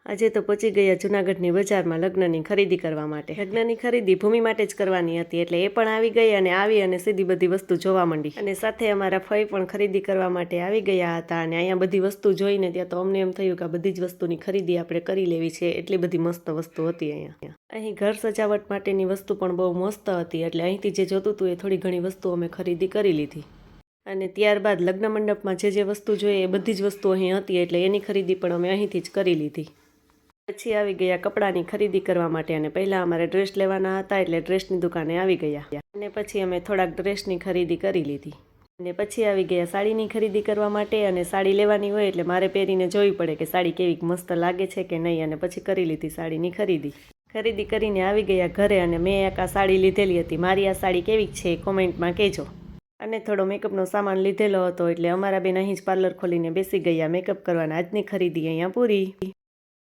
આજે તો પહોંચી ગયા જૂનાગઢની બજારમાં લગ્નની ખરીદી કરવા માટે. લગ્નની ખરીદી ભૂમિ માટે જ કરવાની હતી, એટલે એ પણ આવી ગઈ અને સીધી બધી વસ્તુ જોવા માંડી. અને સાથે અમારા ફઈ પણ ખરીદી કરવા માટે આવી ગયા હતા. અને અહીંયા બધી વસ્તુ જોઈને ત્યાં તો અમને એમ થયું કે આ બધી જ વસ્તુની ખરીદી આપણે કરી લેવી છે. એટલી બધી મસ્ત વસ્તુ હતી અહીંયા. અહીં ઘર સજાવટ માટેની વસ્તુ પણ બહુ મસ્ત હતી, એટલે અહીંથી જે જોતું હતું એ થોડી ઘણી વસ્તુ અમે ખરીદી કરી લીધી. અને ત્યારબાદ લગ્ન મંડપમાં જે વસ્તુ જોઈએ એ બધી જ વસ્તુ અહીં હતી, એટલે એની ખરીદી પણ અમે અહીંથી જ કરી લીધી. પછી આવી ગયા કપડાની ખરીદી કરવા માટે, અને પહેલાં અમારે ડ્રેસ લેવાના હતા, એટલે ડ્રેસની દુકાને આવી ગયા. અને પછી અમે થોડાક ડ્રેસની ખરીદી કરી લીધી. અને પછી આવી ગયા સાડીની ખરીદી કરવા માટે. અને સાડી લેવાની હોય એટલે મારે પહેરીને જોવી પડે કે સાડી કેવી મસ્ત લાગે છે કે નહીં. અને પછી કરી લીધી સાડીની ખરીદી કરીને આવી ગયા ઘરે. અને મેં એક આ સાડી લીધેલી હતી. મારી આ સાડી કેવી છે કોમેન્ટમાં કહેજો. અને થોડો મેકઅપનો સામાન લીધેલો હતો, એટલે અમારા બેન અહીં જ પાર્લર ખોલીને બેસી ગયા મેકઅપ કરવાના. આજની ખરીદી અહીંયા પૂરી.